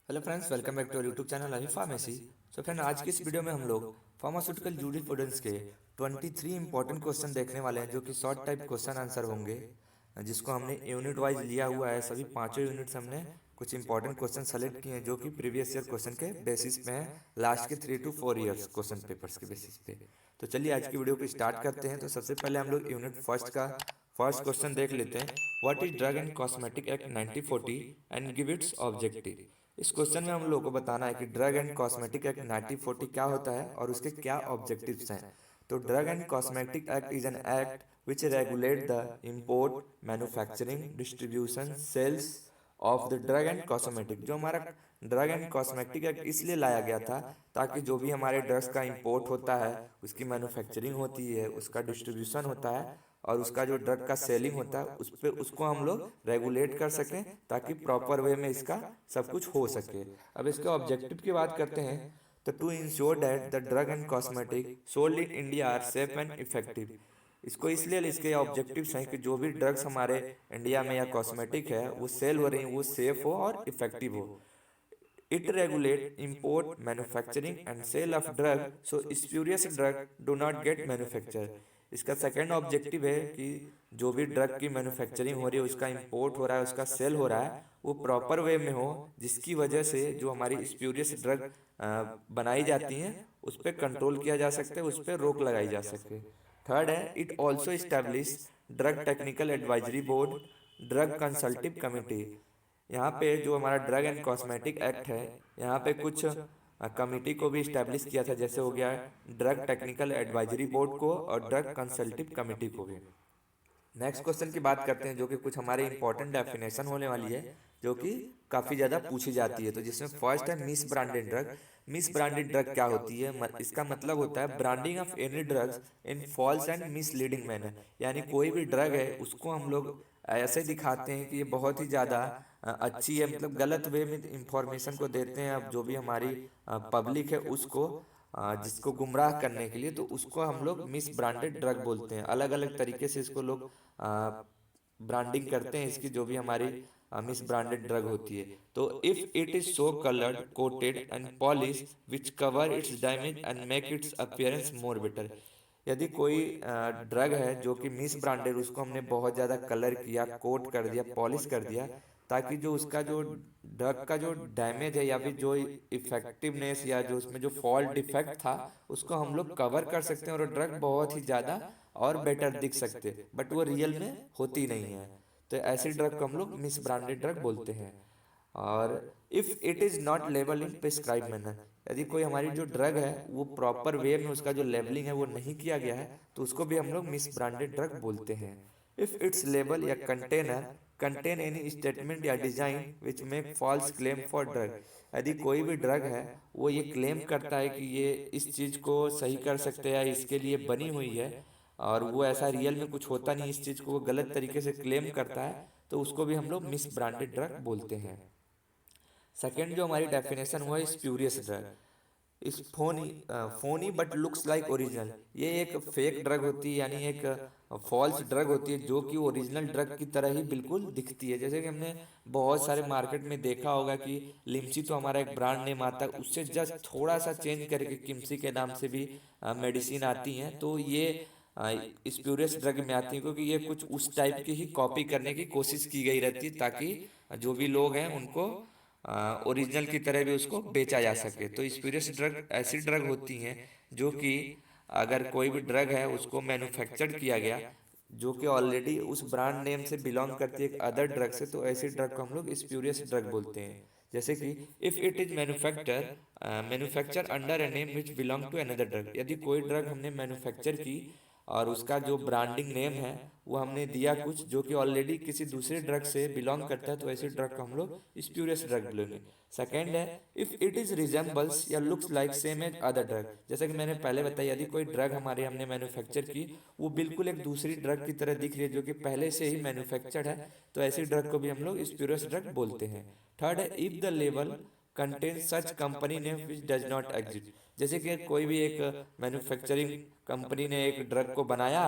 Hello friends, welcome back to our YouTube channel अभी pharmacy. So friend, आज की इस वीडियो में हम लोग फार्मास्यूटिकल जूरिस्प्रूडेंस के 23 इंपॉर्टेंट क्वेश्चन देखने वाले हैं, जो कि शॉर्ट टाइप क्वेश्चन आंसर होंगे, जिसको हमने यूनिट वाइज लिया हुआ है। सभी पांचों यूनिट्स हमने कुछ इंपॉर्टेंट क्वेश्चन सेलेक्ट किए हैं, जो कि प्रीवियस ईयर क्वेश्चन के बेसिस पे हैं, लास्ट के 3 to 4 ईयर्स क्वेश्चन पेपर्स के बेसिस पे। तो चलिए आज की वीडियो को स्टार्ट करते हैं। तो सबसे पहले हम लोग यूनिट फर्स्ट का फर्स्ट क्वेश्चन देख लेते हैं। What is drug and cosmetic act 1940 and give its objective. इस क्वेश्चन में हम लोगों को बताना है कि ड्रग एंड कॉस्मेटिक एक्ट 1940 क्या होता है और उसके क्या ऑब्जेक्टिव्स हैं। तो drug and cosmetic act is an act which regulate the import, manufacturing, distribution, sales of the drug and cosmetic. जो हमारा ड्रग एंड कॉस्मेटिक एक्ट इसलिए लाया गया था ताकि जो भी हमारे ड्रग्स का इंपोर्ट होता है, उसकी मैन्युफैक्चरिंग होती है, उसका डिस्ट्रीब्यूशन होता है और उसका जो ड्रग का सेलिंग होता है उस पर उसको हम लोग रेगुलेट कर सकें, ताकि प्रॉपर वे में इसका सब कुछ हो सके। अब इसके ऑब्जेक्टिव की बात करते हैं, तो to ensure that the drug and cosmetic sold in India are safe and effective. इसको इसलिए इसके ऑब्जेक्टिव्स हैं कि जो भी ड्रग्स हमारे इंडिया में या कॉस्मेटिक है वो सेल हो रही हैं वो सेफ हो और इफेक्टिव हो। It regulate import, manufacturing and sale of drug so spurious drug do not get manufacture. इसका सेकंड ऑब्जेक्टिव है कि जो भी ड्रग की मैन्युफैक्चरिंग हो रही है, उसका इंपोर्ट हो रहा है, उसका सेल हो रहा है, वो प्रॉपर वे में हो, जिसकी वजह से जो हमारी स्प्यूरियस ड्रग बनाई जाती हैं उस पर कंट्रोल किया जा सकता है, उस पर रोक लगाई जा सके। थर्ड है, it also establish drug technical advisory board, drug consultative committee. यहाँ पे जो हमारा ड्रग एंड कॉस्मेटिक एक्ट है, यहाँ पे कुछ कमिटी को भी इस्टेब्लिश किया था, जैसे हो गया ड्रग टेक्निकल एडवाइजरी बोर्ड को और ड्रग कंसल्टिव कमिटी को भी। नेक्स्ट क्वेश्चन की बात करते हैं, जो कि कुछ हमारे इंपॉर्टेंट डेफिनेशन होने वाली है, जो कि काफ़ी ज़्यादा पूछी जाती है। तो जिसमें फर्स्ट है misbranded drug. Misbranded drug क्या होती है? इसका मतलब होता है branding of any drugs in false and misleading manner. यानी कोई भी ड्रग है उसको हम लोग ऐसे दिखाते हैं कि ये बहुत ही ज़्यादा अच्छी है, मतलब गलत वे में इंफॉर्मेशन को देते हैं। अब जो भी हमारी पब्लिक है उसको जिसको गुमराह करने के लिए, तो उसको हम लोग मिस ब्रांडेड ड्रग बोलते हैं। अलग अलग तरीके से इसको लोग ब्रांडिंग करते हैं इसकी, जो भी हमारी मिस ब्रांडेड ड्रग होती है। तो if it is so coloured, coated and polish which cover it's damage and make it's appearance more better. यदि कोई ड्रग है जो कि मिस ब्रांडेड, उसको हमने बहुत ज़्यादा कलर किया, कोट कर दिया, पॉलिश कर दिया, ताकि जो उसका जो ड्रग का जो डैमेज है या फिर जो इफेक्टिवनेस या जो उसमें जो फॉल्ट डिफेक्ट था उसको हम लोग कवर कर सकते हैं और ड्रग बहुत ही ज़्यादा और बेटर दिख सकते, बट वो रियल में होती नहीं है। तो ऐसी ड्रग को हम लोग मिस ब्रांडेड ड्रग बोलते हैं। और if it is not label in prescribe manner, यदि कोई हमारी जो ड्रग है वो प्रॉपर वे में उसका जो लेबलिंग है वो नहीं किया गया है, तो उसको भी हम लोग मिस ब्रांडेड ड्रग बोलते हैं। इफ़ इट्स लेबल या कंटेनर कंटेन एनी स्टेटमेंट या design which make false claim for drug. यदि कोई भी ड्रग है वो ये क्लेम करता है कि ये इस चीज़ को सही कर सकते हैं या इसके लिए बनी हुई है, और वो ऐसा रियल में कुछ होता नहीं, इस चीज़ को वो गलत तरीके से क्लेम करता है, तो उसको भी हम लोग मिस ब्रांडेड ड्रग बोलते हैं। सेकेंड जो हमारी डेफिनेशन हुआ है स्प्यूरियस ड्रग। इस Fani but looks like original. ये एक फेक ड्रग होती है, यानी एक फॉल्स ड्रग होती है जो कि ओरिजिनल ड्रग की तरह ही बिल्कुल दिखती है। जैसे कि हमने बहुत सारे मार्केट में देखा होगा कि लिम्सी तो हमारा एक ब्रांड नेम आता है, उससे जस्ट थोड़ा सा चेंज करके किम्सी के नाम से भी मेडिसिन आती हैं, तो ये स्प्यूरियस ड्रग में आती है, क्योंकि ये कुछ उस टाइप की ही कॉपी करने की कोशिश की गई रहती है, ताकि जो भी लोग हैं उनको ओरिजिनल की तरह भी उसको बेचा जा सके। तो स्प्यूरियस ड्रग ऐसी ड्रग होती हैं जो कि अगर कोई भी ड्रग है उसको मैन्युफैक्चर्ड किया गया, जो कि ऑलरेडी उस ब्रांड नेम से बिलोंग करती है एक अदर ड्रग से, तो ऐसी ड्रग को हम लोग स्प्यूरियस ड्रग बोलते हैं। जैसे कि if it is manufacture under a name which belong to another drug. यदि कोई ड्रग हमने मैन्युफैक्चर की और उसका जो ब्रांडिंग नेम है वो हमने दिया कुछ जो कि ऑलरेडी किसी दूसरे ड्रग से बिलोंग करता है, तो ऐसे ड्रग को हम लोग स्प्यूरियस ड्रग बोलेंगे। सेकेंड है इफ इट इज रिजेंबल्स या looks like same as other drug. जैसा कि मैंने पहले बताया, यदि कोई ड्रग हमारे हमने मैन्युफैक्चर की, वो बिल्कुल एक दूसरी ड्रग की तरह दिख रही है जो कि पहले से ही मैन्युफैक्चर्ड है, तो ऐसी ड्रग को भी हम लोग स्प्यूरियस ड्रग बोलते हैं। थर्ड है if the level contain such company name which does not exist. जैसे कि कोई भी एक मैन्युफैक्चरिंग कंपनी ने एक ड्रग को बनाया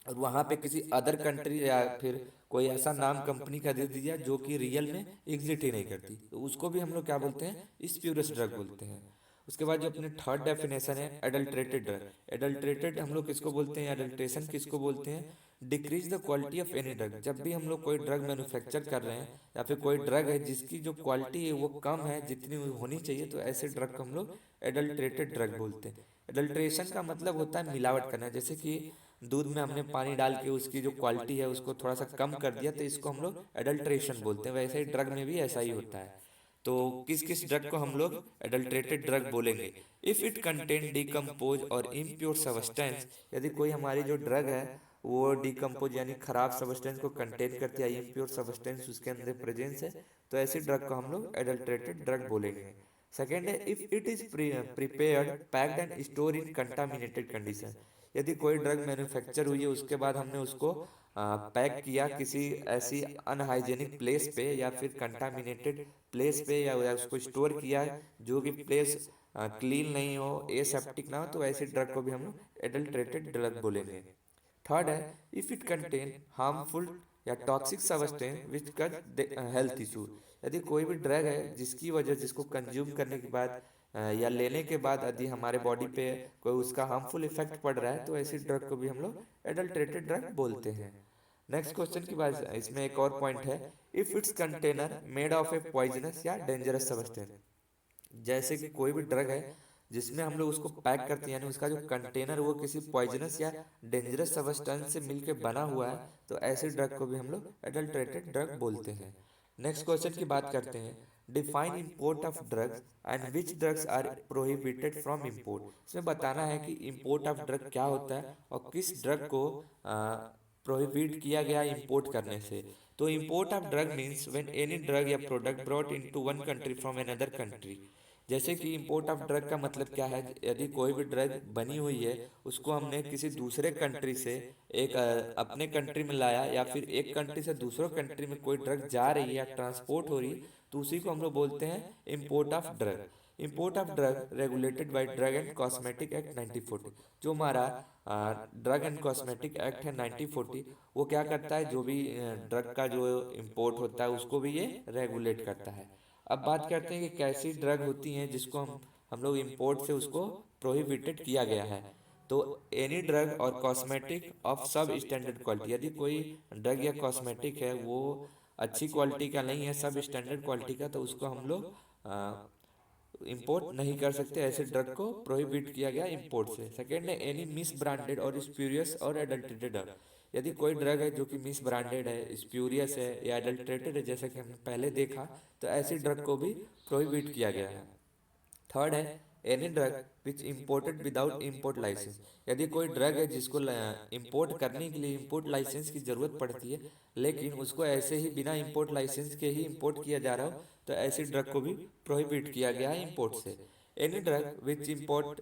और वहाँ पे किसी अदर कंट्री या फिर कोई ऐसा नाम कंपनी का दे दिया जो कि रियल में एग्जिस्ट ही नहीं करती, तो उसको भी हम लोग क्या बोलते हैं, स्प्यूरियस ड्रग बोलते हैं। उसके बाद जो अपने थर्ड डेफिनेशन है एडल्ट्रेटेड ड्रग। एडल्ट्रेटेड हम लोग किसको बोलते हैं, एडल्ट्रेशन किसको बोलते हैं, decrease the quality of any drug. जब भी हम लोग कोई ड्रग मैन्युफैक्चर कर रहे हैं या फिर कोई ड्रग है जिसकी जो क्वालिटी है वो कम है जितनी होनी चाहिए, तो ऐसे ड्रग को हम लोग एडल्ट्रेटेड ड्रग बोलते हैं। एडल्ट्रेशन का मतलब होता है मिलावट करना, जैसे कि दूध में हमने पानी डाल के उसकी जो क्वालिटी है उसको थोड़ा सा कम कर दिया, तो इसको हम लोग एडल्ट्रेशन बोलते हैं। वैसे ही ड्रग में भी ऐसा ही होता है। तो किस किस ड्रग को हम लोग एडल्ट्रेटेड ड्रग बोलेंगे, इफ इट कंटेन डिकम्पोज और इम्प्योर सब्सटेंस। यदि कोई हमारी जो ड्रग है वो डिकम्पोज यानी खराब सब्सटेंस को कंटेन करती है, इम्प्योर सब्सटेंस उसके अंदर प्रेजेंस है, तो ऐसी ड्रग को हम लोग एडल्ट्रेटेड ड्रग बोलेंगे। सेकेंड है if it is prepared packed and store in contaminated condition. यदि कोई ड्रग मैन्युफैक्चर हुई है उसके बाद हमने उसको पैक किया किसी ऐसी अनहाइजेनिक प्लेस पे या फिर कंटामिनेटेड प्लेस पे, या उसको स्टोर किया जो कि प्लेस क्लीन नहीं हो, एसेप्टिक ना हो, तो ऐसे ड्रग को भी हम लोग एडल्ट्रेटेड ड्रग बोलेंगे। थर्ड है इफ इट कंटेन हार्मफुल या टॉक्सिक सब्सटेंस विच कज हेल्थ इशू। यदि कोई भी ड्रग है जिसकी वजह जिसको कंज्यूम करने के बाद या लेने के बाद यदि हमारे बॉडी पे कोई उसका हार्मफुल इफेक्ट पड़ रहा है, तो ऐसी ड्रग को भी हम लोग एडल्ट्रेटेड ड्रग बोलते हैं। नेक्स्ट क्वेश्चन की बात, इसमें एक और पॉइंट है, if it's container made of A poisonous या डेंजरस सब्सटेंस। जैसे कि कोई भी ड्रग है जिसमें हम लोग उसको पैक करते हैं, यानी उसका जो कंटेनर वो किसी पॉइजनस या डेंजरस सब्सटेंस से मिलकर बना हुआ है, तो ऐसे ड्रग को भी हम लोग एडल्ट्रेटेड ड्रग बोलते हैं। नेक्स्ट क्वेश्चन की बात करते हैं, define import of drugs and which drugs are prohibited from import. इसमें बताना है कि इंपोर्ट ऑफ ड्रग क्या होता है और किस ड्रग को प्रोहिबिट किया गया इंपोर्ट करने से। तो import of drug means when any drug या product brought into one country from another country. जैसे कि इंपोर्ट ऑफ ड्रग का मतलब क्या है, यदि कोई भी ड्रग बनी हुई है उसको हमने किसी दूसरे कंट्री से एक अपने कंट्री में लाया, या फिर एक कंट्री से दूसरे कंट्री में कोई ड्रग जा रही है या ट्रांसपोर्ट हो रही है, तो उसी को हम लोग बोलते हैं import of drug. Import of drug regulated by drug and cosmetic act 1940। जो हमारा ड्रग एंड कॉस्मेटिक एक्ट है 1940, वो क्या करता है, जो भी ड्रग का जो इंपोर्ट होता है उसको भी ये रेगुलेट करता है। अब बात करते हैं कि कैसी ड्रग होती हैं जिसको हम लोग इंपोर्ट से उसको प्रोहिबिटेड किया गया है। तो एनी ड्रग और कॉस्मेटिक ऑफ सब स्टैंडर्ड क्वालिटी। यदि कोई ड्रग या कॉस्मेटिक है वो अच्छी क्वालिटी का नहीं है, सब स्टैंडर्ड क्वालिटी का, तो उसको हम लोग इंपोर्ट नहीं कर सकते। ऐसे ड्रग को प्रोहिबिट किया गया इंपोर्ट से। सेकेंड है एनी मिस ब्रांडेड और स्प्यूरियस और एडल्ट्रेटेड ड्रग। यदि कोई ड्रग है जो कि मिस ब्रांडेड है, स्प्यूरियस है या एडल्ट्रेटेड है, जैसा कि हमने पहले देखा, तो ऐसी ड्रग को भी प्रोहिबिट किया गया है। थर्ड है any drug which imported without import licence. यदि कोई ड्रग है जिसको इम्पोर्ट करने के लिए इम्पोर्ट लाइसेंस की ज़रूरत पड़ती है, लेकिन उसको ऐसे ही बिना इम्पोर्ट लाइसेंस के ही इम्पोर्ट किया जा रहा हो, तो ऐसी ड्रग को भी प्रोहिबिट किया गया है इम्पोर्ट से। Any drug which import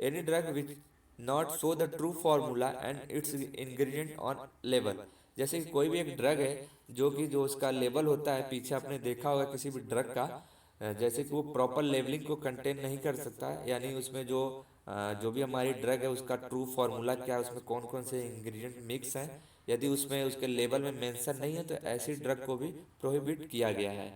any drug which not show the true formula and it's ingredient on label. जैसे कि कोई भी एक ड्रग है जो कि जो उसका लेबल होता है, पीछे आपने देखा होगा किसी भी ड्रग का, जैसे कि वो प्रॉपर लेवलिंग को कंटेन नहीं कर सकता है, यानी उसमें जो भी हमारी ड्रग है उसका ट्रू फार्मूला क्या है, उसमें कौन कौन से इंग्रेडिएंट मिक्स हैं, यदि उसमें उसके लेबल में मेंशन नहीं है, तो ऐसी ड्रग को भी प्रोहिबिट किया गया है।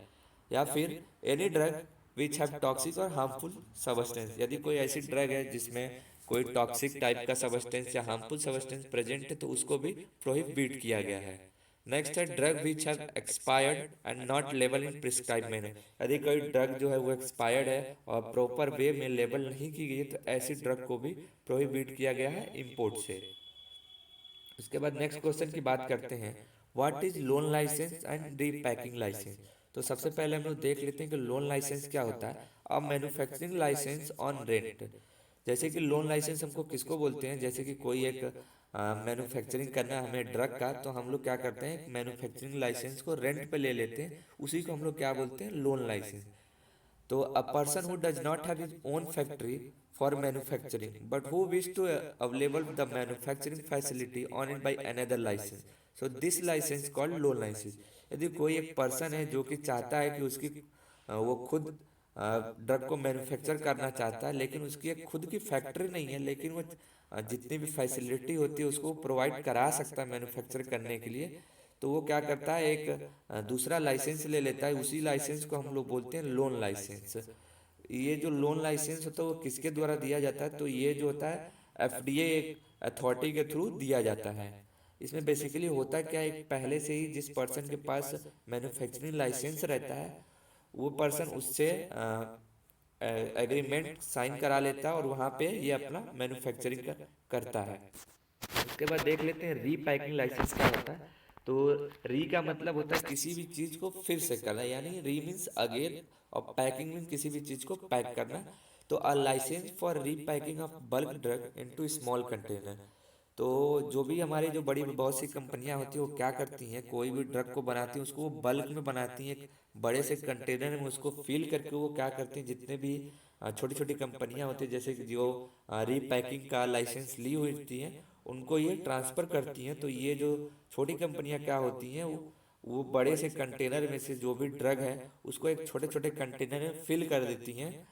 या फिर any drug which have toxic और हार्मफुल सब्सटेंस। यदि कोई ऐसी ड्रग है जिसमें कोई टॉक्सिक टाइप का सब्सटेंस या हार्मफुल सब्सटेंस प्रेजेंट है, तो उसको भी प्रोहिबिट किया गया है। नेक्स्ट है drug which have expired and not label in prescribe manner. यदि कोई ड्रग जो है वो एक्सपायर्ड है और प्रॉपर वे में लेबल नहीं की गई है, तो ऐसी ड्रग को भी प्रोहिबिट किया गया है इंपोर्ट से। उसके बाद नेक्स्ट क्वेश्चन की बात करते हैं, what is loan licence and repacking licence. तो सबसे पहले हम लोग देख लेते हैं कि लोन लाइसेंस क्या होता है। अब मैन्युफैक्चरिंग लाइसेंस ऑन रेंट। जैसे कि लोन लाइसेंस हमको किसको बोलते हैं, जैसे कि कोई एक मैन्युफैक्चरिंग करना है हमें ड्रग का, तो हम लोग क्या करते हैं मैन्युफैक्चरिंग लाइसेंस को रेंट पे ले लेते हैं, उसी को हम लोग क्या बोलते हैं, लोन लाइसेंस। तो a person who does not have his own factory for manufacturing but who wish to available the manufacturing facility on it by another licence, so this licence called loan licence. यदि कोई एक person है जो कि चाहता है कि उसकी वो खुद ड्रग को मैन्युफैक्चर करना चाहता है, लेकिन उसकी एक खुद की फैक्ट्री नहीं है, लेकिन वो जितनी भी फैसिलिटी होती है उसको प्रोवाइड करा सकता है मैन्युफैक्चर करने के लिए, तो वो क्या करता है, एक दूसरा लाइसेंस ले लेता है। उसी लाइसेंस को हम लोग बोलते हैं लोन लाइसेंस। ये जो लोन लाइसेंस होता है वो किसके द्वारा दिया जाता है, तो ये जो होता है एफडीए एक अथॉरिटी के थ्रू दिया जाता है। इसमें बेसिकली होता क्या है, एक पहले से ही जिस पर्सन के पास मैन्युफैक्चरिंग लाइसेंस रहता है वो पर्सन उससे एग्रीमेंट साइन करा लेता है और वहाँ पे ये अपना मैन्युफैक्चरिंग करता है। उसके बाद देख लेते हैं रीपैकिंग लाइसेंस क्या होता है। तो री का मतलब होता है किसी भी चीज को फिर से करना, यानी री मीन्स अगेन और पैकिंग मीन्स किसी भी चीज को पैक करना। तो a licence for repacking of bulk drug into small container. तो जो भी हमारी जो बड़ी बहुत सी कंपनियां होती हैं वो क्या करती हैं, कोई भी ड्रग को बनाती हैं उसको वो बल्क में बनाती हैं, एक बड़े से कंटेनर में उसको फिल करके वो क्या करती हैं, जितने भी छोटी छोटी कंपनियां होती हैं जैसे कि जो रीपैकिंग का लाइसेंस ली हुई होती हैं उनको ये ट्रांसफ़र करती हैं। तो ये जो छोटी कंपनियां क्या होती हैं वो बड़े से कंटेनर में से जो भी ड्रग है उसको एक छोटे छोटे कंटेनर में फिल कर देती हैं।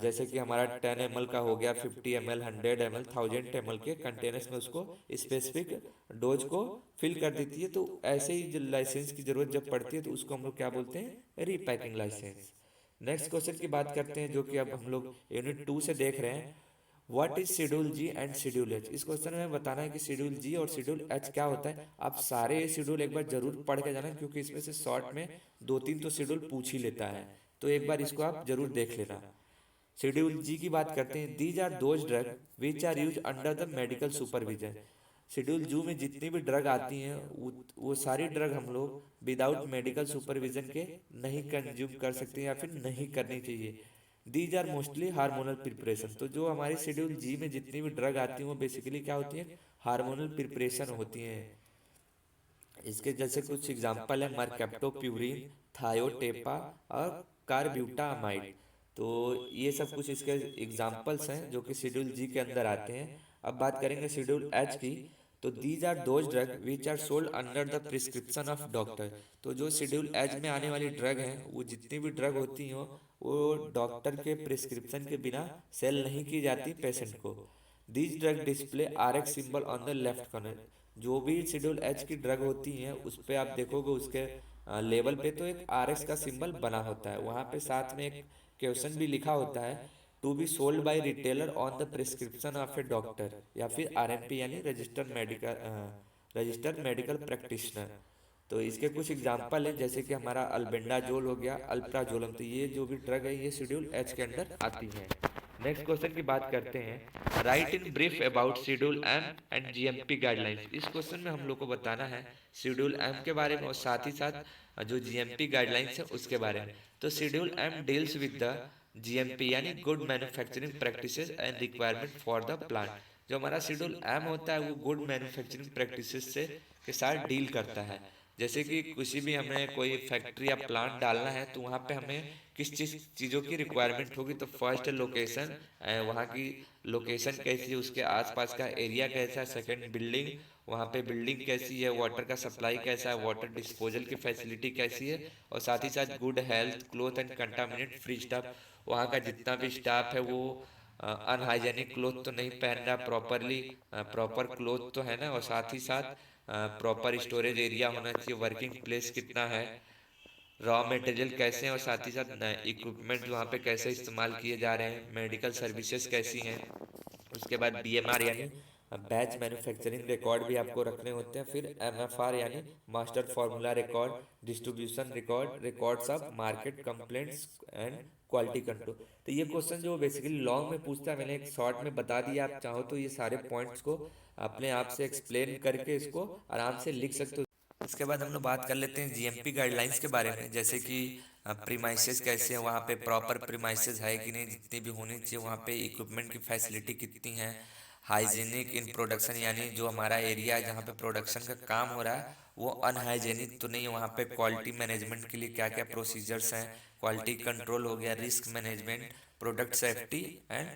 जैसे कि हमारा 10 ml का हो गया, 50 ml, 100 ml, 1000 ml के कंटेनर्स में उसको स्पेसिफिक डोज को फिल कर देती है। तो ऐसे ही जो लाइसेंस की ज़रूरत जब पड़ती है तो उसको हम लोग क्या बोलते हैं, रीपैकिंग लाइसेंस। नेक्स्ट क्वेश्चन की बात करते हैं जो कि अब हम लोग यूनिट 2 से देख रहे हैं। What is schedule G and schedule H. इस क्वेश्चन में बताना है कि शेड्यूल जी और शेड्यूल एच क्या होता है। आप सारे शेड्यूल एक बार जरूर पढ़ के जाना क्योंकि इसमें से शॉर्ट में 2-3 तो शेड्यूल पूछ ही लेता है, तो एक बार इसको आप जरूर देख लेना। शेड्यूल जी की बात करते हैं। These are those drug which are use under the medical supervision. Schedule G में जितनी भी ड्रग आती हैं वो सारी ड्रग हम लोग विदाउट मेडिकल सुपरविजन के नहीं कंज्यूम कर सकते या फिर नहीं करनी चाहिए। These are mostly hormonal preparation. तो जो हमारे शेड्यूल जी में जितनी भी ड्रग आती हैं वो बेसिकली क्या होती हैं, हार्मोनल प्रिपरेशन होती हैं। इसके जैसे कुछ एग्जांपल है मरकेप्टोप्यूरिन, थायोटेपा और कार्ब्यूटामाइड। तो ये सब कुछ इसके एग्जांपल्स हैं जो कि शेड्यूल जी के अंदर आते हैं। अब बात करेंगे शेड्यूल एच की। तो these are those drug which are sold under the prescription of doctor. तो जो शेड्यूल एच में आने वाली ड्रग हैं वो जितनी भी ड्रग होती हैं वो डॉक्टर के प्रिस्क्रिप्शन के बिना सेल नहीं की जाती पेशेंट को। These drug display are X symbol on the left corner. जो भी शेड्यूल एच की ड्रग होती हैं उस पर आप देखोगे उसके लेबल पे तो एक आर एक्स का सिंबल बना होता है, वहाँ पे साथ में एक क्वेश्चन भी लिखा होता है, to be sold by retailer on the prescription of a doctor या फिर आरएमपी यानी रजिस्टर्ड मेडिकल प्रैक्टिशनर। तो इसके कुछ एग्जांपल हैं जैसे कि हमारा अल्बेंडाजोल हो गया, अल्प्राजोलम। तो ये जो भी ड्रग है ये शेड्यूल एच के अंदर आती हैं। नेक्स्ट क्वेश्चन की बात करते हैं। Write in brief about schedule M and GMP guidelines. इस क्वेश्चन में हम लोग को बताना है शेड्यूल एम के बारे में और साथ ही साथ जो जीएमपी गाइडलाइंस है उसके बारे में। तो schedule M deals with the GMP यानी good manufacturing practices and requirement for the plant. जो हमारा शेड्यूल एम होता है वो गुड मैन्युफैक्चरिंग प्रैक्टिसेस से के साथ डील करता है। जैसे कि किसी भी हमें कोई फैक्ट्री या प्लांट डालना है तो वहाँ पे हमें किस चीज़ों की रिक्वायरमेंट होगी। तो फर्स्ट लोकेशन, वहाँ की लोकेशन कैसी है, उसके आसपास का एरिया कैसा है। सेकंड बिल्डिंग, वहाँ पे बिल्डिंग कैसी है, वाटर का सप्लाई कैसा है, वाटर डिस्पोजल की फैसिलिटी कैसी है। और साथ ही साथ good health, cloth and contaminate free staff. वहाँ का जितना भी स्टाफ है वो अनहाइजेनिक क्लोथ तो नहीं पहन रहा, प्रॉपरली प्रॉपर क्लोथ तो है ना। और साथ ही साथ प्रॉपर स्टोरेज एरिया होना चाहिए, वर्किंग प्लेस कितना है, रॉ मटेरियल कैसे हैं और साथ ही साथ इक्विपमेंट वहाँ पे कैसे इस्तेमाल किए जा रहे हैं, मेडिकल सर्विसेज कैसी हैं। उसके बाद बीएमआर यानी बैच मैन्युफैक्चरिंग रिकॉर्ड भी आपको रखने होते हैं। फिर एमएफआर यानी master formula record, distribution record, records of market complaints and quality control. तो ये क्वेश्चन जो बेसिकली लॉन्ग में पूछता है मैंने एक शॉर्ट में बता दिया। आप चाहो तो ये सारे पॉइंट्स को अपने आप से एक्सप्लेन करके इसको आराम से लिख सकते हो। इसके बाद हम लोग बात कर लेते हैं जीएमपी गाइडलाइंस के बारे में, जैसे कि प्रीमाइसेस कैसे हैं, वहाँ पे प्रॉपर प्रीमाइसेस है कि नहीं, जितनी भी होनी चाहिए वहाँ पे इक्विपमेंट की फैसिलिटी कितनी है। हाइजीनिक इन प्रोडक्शन यानी जो हमारा एरिया है जहाँ पे प्रोडक्शन का काम हो रहा है वो अनहाइजीनिक तो नहीं है। वहाँ पे क्वालिटी मैनेजमेंट के लिए क्या क्या प्रोसीजर्स हैं, क्वालिटी कंट्रोल हो गया, risk management, product safety and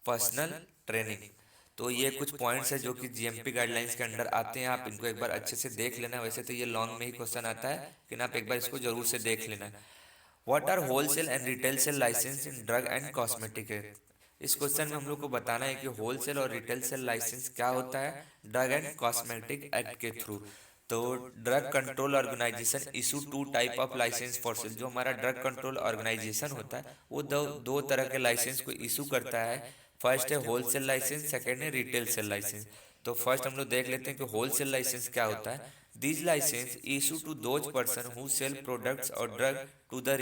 personal training. तो ये कुछ पॉइंट्स है जो कि जीएमपी गाइडलाइंस के अंडर आते हैं। आप इनको एक बार अच्छे से देख लेना। वैसे तो ये लॉन्ग में ही क्वेश्चन आता है लेकिन आप एक बार इसको जरूर से देख लेना। What are wholesale and retail sale licence in drug and cosmetic act. इस क्वेश्चन में हम लोग को बताना है कि होलसेल और रिटेल सेल लाइसेंस क्या होता है ड्रग एंड कॉस्मेटिक एक्ट के थ्रू। तो drug control organisation issue two type of licence for sale. जो हमारा ड्रग कंट्रोल ऑर्गेनाइजेशन होता है वो दो तरह के लाइसेंस को इशू करता है। फर्स्ट है होलसेल लाइसेंस, सेकेंड है रिटेल सेल लाइसेंस। तो फर्स्ट हम लोग देख लेते हैं कि होलसेल लाइसेंस क्या होता है। These licence issue to those person who sell products और ड्रग टू द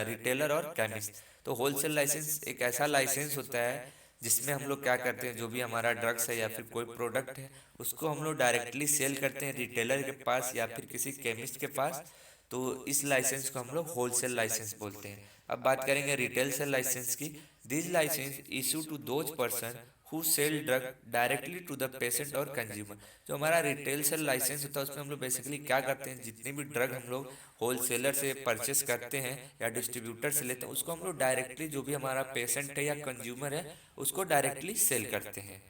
रिटेलर और केमिस्ट। तो होलसेल लाइसेंस एक ऐसा लाइसेंस होता है जिसमें हम लोग क्या करते हैं, जो भी हमारा ड्रग्स है या फिर कोई प्रोडक्ट है उसको हम लोग डायरेक्टली सेल करते हैं रिटेलर के पास या फिर किसी केमिस्ट के पास। तो इस लाइसेंस को हम लोग होलसेल लाइसेंस बोलते हैं। अब बात करेंगे रिटेल सेल लाइसेंस की। This licence issue to those person who sell drug directly to the patient और कंज्यूमर। जो हमारा रिटेल सेल लाइसेंस होता है उसमें हम लोग बेसिकली क्या करते हैं, जितने भी ड्रग हम लोग होलसेलर से परचेस करते हैं या डिस्ट्रीब्यूटर से लेते हैं उसको हम लोग डायरेक्टली जो भी हमारा पेशेंट है या कंज्यूमर है उसको डायरेक्टली सेल करते हैं।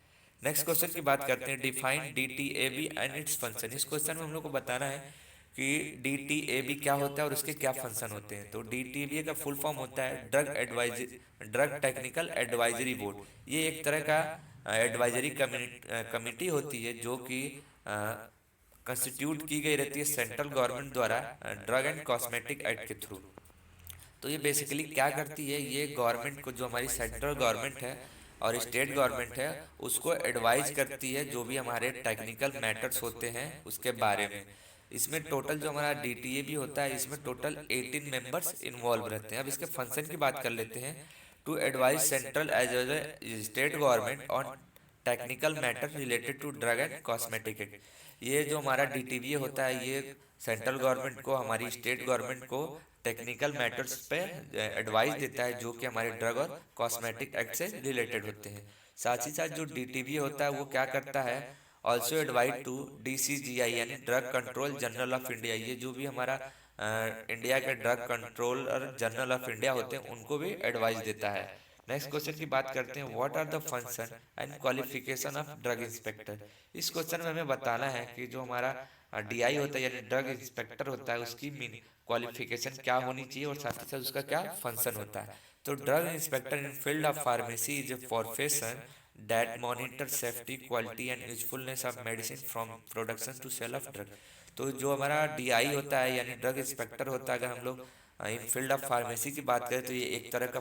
नेक्स्ट क्वेश्चन की बात करते हैं, डिफाइन डीटीएबी एंड इट्स फंक्शन। इस क्वेश्चन में हम लोग को बताना है कि डीटीएबी क्या होता है और उसके क्या फंक्शन होते हैं। तो डीटीएबी का फुल फॉर्म होता है ड्रग टेक्निकल एडवाइजरी बोर्ड। ये एक तरह का एडवाइजरी कमिटी होती है जो कि कंस्टिट्यूट की गई रहती है सेंट्रल गवर्नमेंट द्वारा ड्रग एंड कॉस्मेटिक एक्ट के थ्रू। तो ये बेसिकली क्या करती है, ये गवर्नमेंट को, जो हमारी सेंट्रल गवर्नमेंट है और स्टेट गवर्नमेंट है, उसको एडवाइज करती है जो भी हमारे टेक्निकल मैटर्स होते हैं उसके बारे में। इसमें टोटल जो हमारा डीटीए भी होता है इसमें टोटल 18 मेंबर्स इन्वॉल्व रहते हैं। अब इसके फंक्शन की बात कर लेते हैं। To advise central as well as state government on technical matter related to drug and cosmetic act. ये जो हमारा डीटीवी होता है ये सेंट्रल गवर्नमेंट को, हमारी स्टेट गवर्नमेंट को टेक्निकल मैटर्स पे एडवाइस देता है जो कि हमारे ड्रग और कॉस्मेटिक एक्ट से रिलेटेड होते हैं। साथ ही साथ जो डीटीवी होता है वो क्या करता है, ऑल्सो एडवाइज टू डीसीजीआई यानी drug control general of India. ये जो भी हमारा इंडिया के drug controller general of India होते हैं उनको भी एडवाइस देता है। नेक्स्ट क्वेश्चन की बात करते हैं, what are the function and qualification of drug inspector. इस क्वेश्चन में हमें बताना है कि जो हमारा डीआई होता है यानी ड्रग इंस्पेक्टर होता है उसकी क्वालिफिकेशन क्या होनी चाहिए और साथ ही साथ उसका क्या फंक्शन होता है। तो drug inspector in field of pharmacy is a profession that monitor safety quality and usefulness of medicine from production to sale of drug. तो जो हमारा डीआई होता है यानी ड्रग इंस्पेक्टर होता है, अगर हम लोग इन फील्ड ऑफ फार्मेसी की बात करें तो ये एक तरह का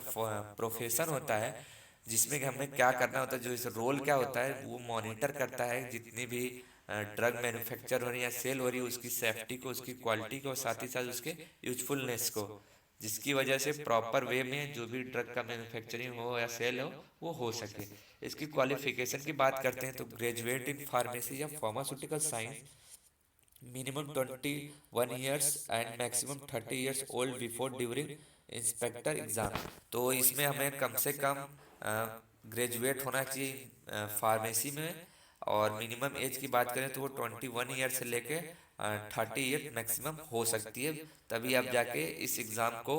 प्रोफेशन होता है जिसमें कि हमें क्या करना होता है, जो इस रोल क्या होता है वो मॉनिटर करता है जितनी भी ड्रग मैन्युफैक्चर हो रही है या सेल हो रही है उसकी सेफ्टी को, उसकी क्वालिटी को, साथ ही साथ उसके यूजफुलनेस को, जिसकी वजह से प्रॉपर वे में जो भी ड्रग का मैन्युफैक्चरिंग हो या सेल हो वो हो सके। इसकी क्वालिफिकेशन की बात करते हैं तो ग्रेजुएट इन फार्मेसी या pharmaceutical science, minimum 21 years and maximum 30 years old before during inspector exam. तो इसमें हमें कम से कम ग्रेजुएट होना चाहिए फार्मेसी में, और मिनिमम एज की बात करें तो वो 21 ईयर से लेके 30 ईयर मैक्सिमम हो सकती है, तभी आप जाके इस एग्ज़ाम को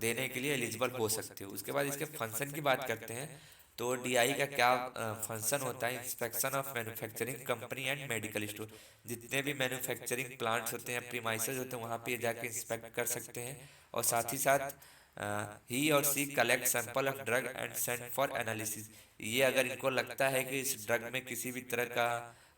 देने के लिए एलिजिबल हो सकते हो। उसके बाद इसके फंक्शन की बात करते हैं तो डीआई का क्या फंक्शन होता है, inspection of manufacturing company and medical store. जितने भी मैन्युफैक्चरिंग प्लांट्स होते हैं, प्रीमाइसेस होते हैं, वहाँ पे जाके इंस्पेक्ट कर सकते हैं। और साथ ही साथ he or she collect sample of drug and send for analysis. ये अगर इनको लगता है कि इस ड्रग में किसी भी तरह का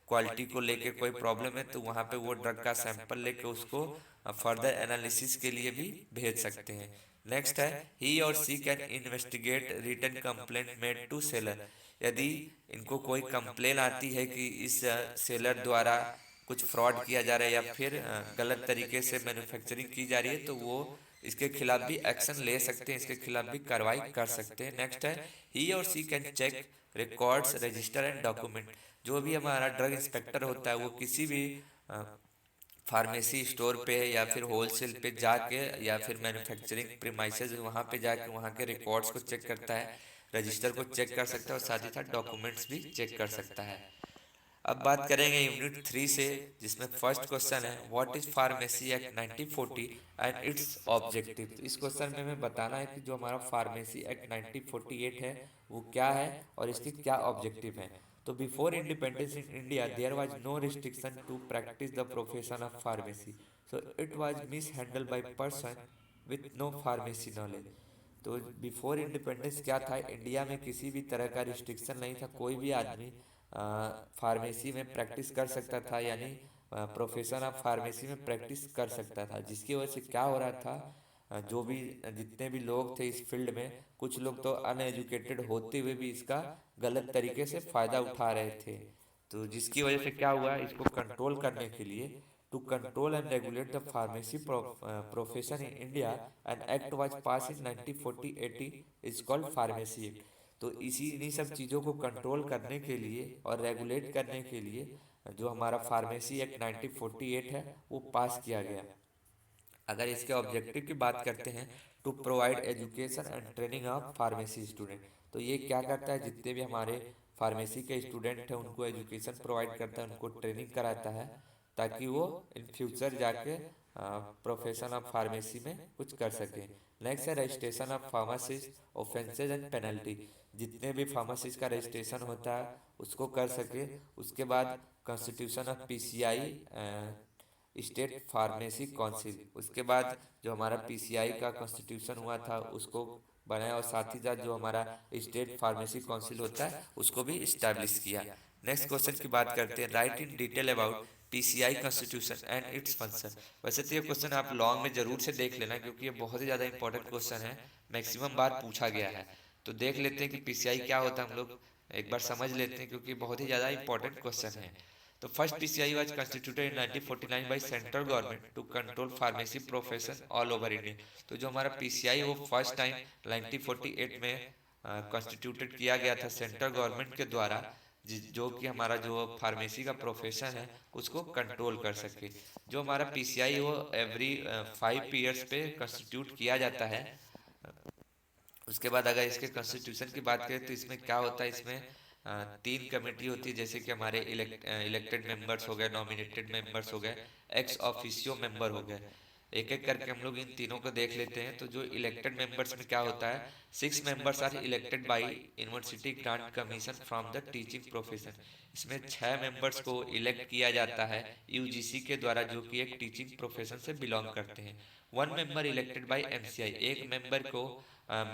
क्वालिटी को लेके कोई प्रॉब्लम है तो वहाँ पे वो ड्रग का सैंपल लेके उसको फर्दर एनालिसिस के लिए भी भेज सकते हैं। नेक्स्ट है, he or she can investigate written complaint made to seller. यदि इनको कोई कंप्लेन आती है कि इस सेलर द्वारा कुछ फ्रॉड किया जा रहा है या फिर गलत तरीके से मैन्युफैक्चरिंग की जा रही है तो वो इसके खिलाफ भी एक्शन ले सकते हैं, इसके खिलाफ भी कार्रवाई कर सकते हैं। नेक्स्ट है, he or she can check records register and document. जो भी हमारा ड्रग इंस्पेक्टर होता है वो किसी भी फार्मेसी स्टोर पे या फिर होलसेल पे जाके या फिर मैन्युफैक्चरिंग प्रीमाइसेस वहाँ पे जाके वहाँ के रिकॉर्ड्स को चेक करता है, रजिस्टर को चेक कर सकता है और साथ ही साथ डॉक्यूमेंट्स भी चेक कर सकता है। अब बात करेंगे यूनिट 3 से, जिसमें फर्स्ट क्वेश्चन है, what is pharmacy act 1940 and it's objective. तो इस क्वेश्चन में हमें बताना है कि जो हमारा फार्मेसी एक्ट 1948 है वो क्या है और इसके क्या ऑब्जेक्टिव हैं। तो before independence in India there was no restriction to practise the profession of pharmacy, so it was mishandle by person with no pharmacy knowledge. तो बिफोर इंडिपेंडेंस क्या था, इंडिया में किसी भी तरह का रिस्ट्रिक्शन नहीं था, कोई भी आदमी फार्मेसी में प्रैक्टिस कर सकता था, यानी प्रोफेशन ऑफ फार्मेसी में प्रैक्टिस कर सकता था, जिसकी वजह से क्या हो रहा था, जो भी जितने भी लोग थे इस फील्ड में, कुछ लोग तो अनएजुकेटेड होते हुए भी इसका गलत तरीके से फ़ायदा उठा रहे थे। तो जिसकी वजह से क्या हुआ, इसको कंट्रोल करने के लिए, to control and regulate the pharmacy profession in India, an act was pass in 1940-80 is called pharmacy act. तो इन्हीं सब चीज़ों को कंट्रोल करने के लिए और रेगुलेट करने के लिए जो हमारा फार्मेसी एक्ट 1948 है वो पास किया गया। अगर इसके ऑब्जेक्टिव की बात करते हैं, to provide education and training of pharmacy student, तो ये क्या करता है, जितने भी हमारे फार्मेसी के स्टूडेंट हैं उनको एजुकेशन प्रोवाइड करता है, उनको ट्रेनिंग कराता है, ताकि वो इन फ्यूचर जाके प्रोफेशन ऑफ फार्मेसी में कुछ कर सकें। नेक्स्ट है registration of pharmacist, offences and penalty, जितने भी फार्मासिस्ट का रजिस्ट्रेशन होता है उसको कर सके। उसके बाद constitution of PCI, state pharmacy council, उसके बाद जो हमारा पीसीआई का कॉन्स्टिट्यूशन हुआ था उसको बनाया, और साथ ही साथ जो हमारा स्टेट फार्मेसी काउंसिल होता है उसको भी इस्टेब्लिश किया। नेक्स्ट क्वेश्चन की बात करते हैं, write in detail about PCI constitution and its function. वैसे तो ये क्वेश्चन आप लॉन्ग में जरूर से देख लेना, क्योंकि ये बहुत ही ज़्यादा इंपॉर्टेंट क्वेश्चन है, मैक्सिमम बार पूछा गया है। तो देख लेते हैं कि पीसीआई क्या होता है, हम लोग एक बार समझ लेते हैं, क्योंकि बहुत ही ज़्यादा इंपॉर्टेंट क्वेश्चन है। तो first PCI was constituted in 1949 by central government to control pharmacy profession all over India. तो जो हमारा पीसीआई वो फर्स्ट टाइम 1948 में कॉन्स्टिट्यूटेड किया गया था सेंट्रल गवर्नमेंट के द्वारा, जो कि हमारा जो फार्मेसी का प्रोफेशन है उसको कंट्रोल कर सके। जो हमारा पीसीआई वो एवरी 5 ईयर्स पे कॉन्स्टिट्यूट किया जाता है। उसके बाद अगर इसके कॉन्स्टिट्यूशन की बात करें तो इसमें क्या होता है, इसमें 3 कमेटी होती है, जैसे कि हमारे इलेक्टेड मेंबर्स हो गए, नॉमिनेटेड मेंबर्स हो गए, एक्स ऑफिशियो मेंबर हो गए। एक एक करके हम लोग इन तीनों को देख लेते हैं। तो जो इलेक्टेड मेंबर्स में क्या होता है, 6 members are elected by university grant commission from the teaching profession. इसमें 6 मेंबर्स को इलेक्ट किया जाता है यूजीसी के द्वारा, जो कि एक टीचिंग प्रोफेशन से बिलोंग करते हैं। 1 मेंबर इलेक्टेड बाय एमसीआई, एक मेंबर को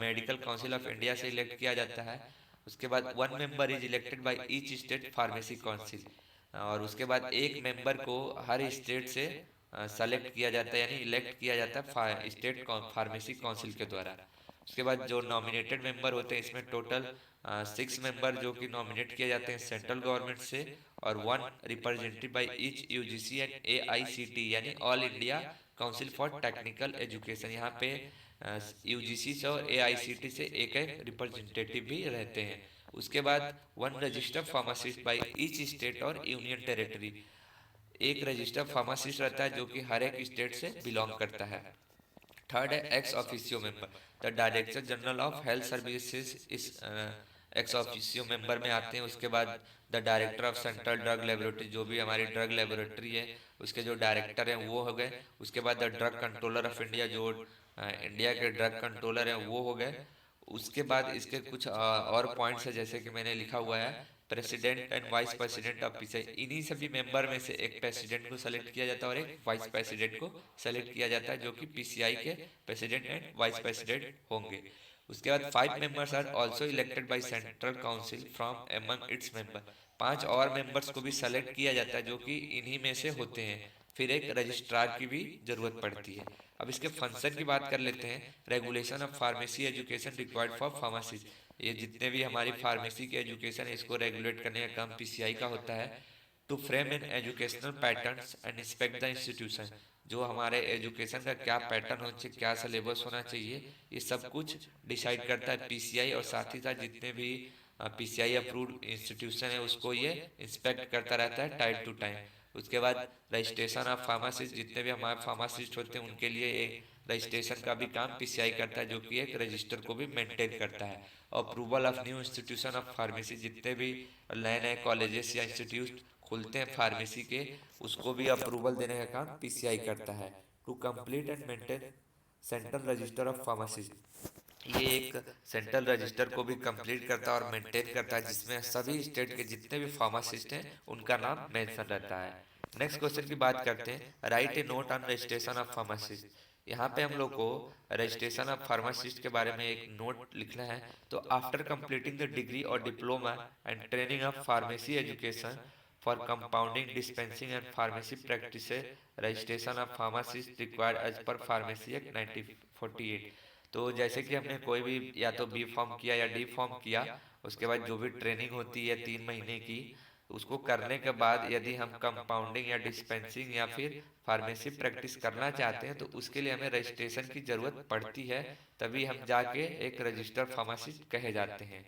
मेडिकल काउंसिल ऑफ इंडिया से इलेक्ट किया जाता है। उसके बाद 1 member is elected by each state pharmacy council, और उसके बाद एक मेंबर को हर स्टेट से सेलेक्ट किया जाता है, यानी इलेक्ट किया जाता है स्टेट फार्मेसी काउंसिल के द्वारा। उसके बाद जो नॉमिनेटेड मेंबर होते हैं, इसमें टोटल 6 मेंबर जो कि नॉमिनेट किए जाते हैं सेंट्रल गवर्नमेंट से, और 1 represented by each UGC and AICT, यानी all India council for technical education. यहाँ पे यूजीसी से और एआईसीटी से एक एक रिप्रेजेंटेटिव भी रहते हैं। उसके बाद 1 registered pharmacist by each state और यूनियन टेरिटरी, एक रजिस्टर्ड फार्मासिस्ट रहता है जो कि हर एक स्टेट से बिलोंग करता है। थर्ड है ex officio member, the director general of health services इस एक्स ऑफिशियो मेंबर में आते हैं। उसके बाद the director of central drug laboratory, जो भी हमारी ड्रग लेबोरेटरी है उसके जो डायरेक्टर हैं वो हो गए। उसके बाद the drug controller of India, जो इंडिया के ड्रग कंट्रोलर हैं वो हो गए। उसके बाद इसके कुछ और पॉइंट्स है, जैसे कि मैंने लिखा हुआ है president and vice president of PCI. इन्हीं सभी मेंबर में से एक प्रेसिडेंट को सेलेक्ट किया जाता है और एक वाइस प्रेसिडेंट को सेलेक्ट किया जाता है, जो कि पीसीआई के प्रेसिडेंट एंड वाइस प्रेसिडेंट होंगे। उसके बाद 5 members are also elected by central council from among its member, 5 और मेंबर्स को भी सेलेक्ट किया जाता है जो कि इन्हीं में से होते हैं। फिर एक रजिस्ट्रार की भी जरूरत पड़ती है। अब इसके फंक्शन की बात कर लेते हैं। Regulation of pharmacy education required for pharmacist, ये जितने भी हमारी फार्मेसी की एजुकेशन है इसको रेगुलेट करने का काम पीसीआई का होता है। To frame in educational patterns and inspect the institution, जो हमारे एजुकेशन का क्या पैटर्न होना चाहिए, क्या सिलेबस होना चाहिए, ये सब कुछ डिसाइड करता है पीसीआई, और साथ ही साथ जितने भी पीसीआई अप्रूव्ड इंस्टीट्यूशन है उसको ये इंस्पेक्ट करता रहता है टाइम टू टाइम। उसके बाद रजिस्ट्रेशन ऑफ फार्मासिस्ट, जितने भी हमारे फार्मासिस्ट होते हैं उनके लिए एक रजिस्ट्रेशन का भी काम पीसीआई करता है, जो कि एक रजिस्टर को भी मेंटेन करता है। Approval of new institution of pharmacy, जितने भी नए नए कॉलेजेस या इंस्टीट्यूट खुलते हैं फार्मेसी के, उसको भी अप्रूवल देने का काम पीसीआई करता है। To complete and maintain central register of pharmacist, ये एक सेंट्रल रजिस्टर को भी कंप्लीट करता है और मेंटेन करता है, जिसमें सभी स्टेट के जितने भी फार्मासिस्ट हैं उनका नाम मेंशन रहता है। नेक्स्ट क्वेश्चन की बात करते हैं, right A note on registration of pharmacist. यहाँ पे हम लोग को रजिस्ट्रेशन ऑफ फार्मासिस्ट के बारे में एक नोट लिखना है। तो आफ्टर कंप्लीटिंग द डिग्री और diploma and training of pharmacy education for compounding dispensing and pharmacy practice registration of pharmacist required as per pharmacy act 1948। तो जैसे कि हमने कोई भी या तो बी फॉर्म किया या डी फॉर्म किया, उसके बाद जो भी ट्रेनिंग होती है 3 महीने की, उसको करने के बाद यदि हम कंपाउंडिंग या डिस्पेंसिंग या फिर फार्मेसी प्रैक्टिस करना चाहते हैं तो उसके लिए हमें रजिस्ट्रेशन की जरूरत पड़ती है, तभी हम जाके एक रजिस्टर्ड फार्मासिस्ट कहे जाते हैं।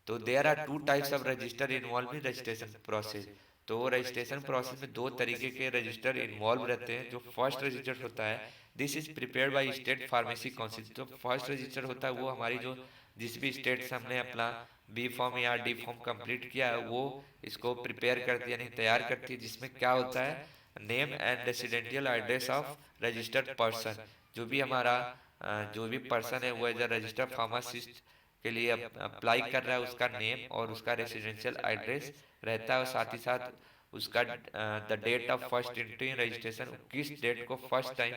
तो there are two types of register involve in registration process. तो रजिस्ट्रेशन प्रोसेस में दो तरीके के रजिस्टर इन्वॉल्व रहते हैं। जो फर्स्ट रजिस्टर होता है, this is prepared by state pharmacy council. तो फर्स्ट रजिस्टर होता है वो हमारी जो जिस भी स्टेट से हमने अपना बी फॉर्म या डी फॉर्म कंप्लीट किया है वो इसको प्रिपेयर करती है, यानी तैयार करती है, जिसमें क्या होता है, name and residential address of registered person. जो भी हमारा जो भी पर्सन है वो एज अ रजिस्टर्ड फार्मासिस्ट के लिए अप्लाई कर रहा है, उसका नेम और उसका रेसिडेंशियल एड्रेस रहता है, और साथ ही साथ उसका the date of first entry in registration, किस डेट को फर्स्ट टाइम